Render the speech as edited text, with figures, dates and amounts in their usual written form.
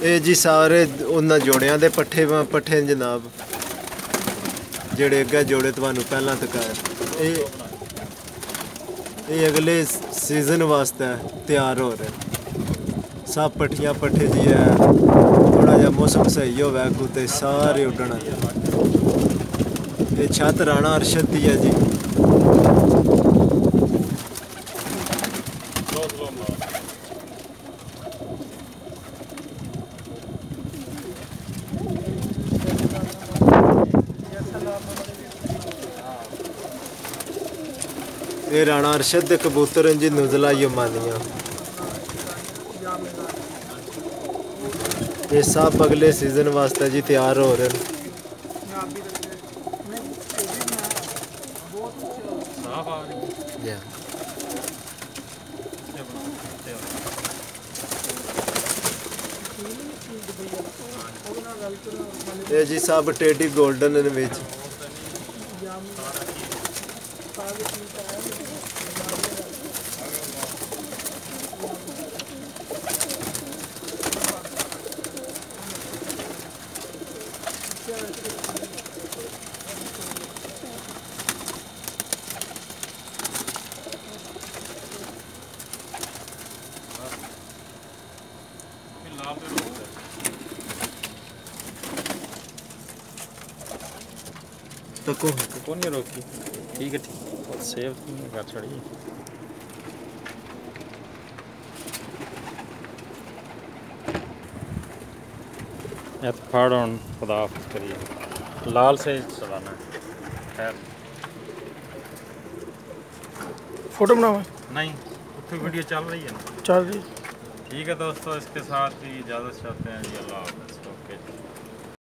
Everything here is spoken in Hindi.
ये जी सारे उन्होंने जोड़िया के पट्ठे पट्ठे जनाब जेड़े अगे जोड़े तुहानू पहला दिखाए ये अगले सीजन वास्ते तैयार हो रहे सब पट्ठियां पट्ठे जी है थोड़ा जहा मौसम सही हो कुते सारे उड्डण ये छत राणा अरशद दी है जी ये राणा अरशद दे कबूतर हैं जी नुजला यमानिया ये सब अगले सीजन वास्ते जी तैयार हो रहे हैं ये जी सब टेडी गोल्डन विच तको नहीं रोकी ठीक है सेव कर छड़ी फाड़ ऑन खुदा करिए लाल से चलाना है फोटो बनाओ नहीं उसकी वीडियो चल रही है ना चल रही ठीक है दोस्तों इसके साथ ही इजाज़त चाहते हैं जी अल्लाह हाफ़िज़ ओके।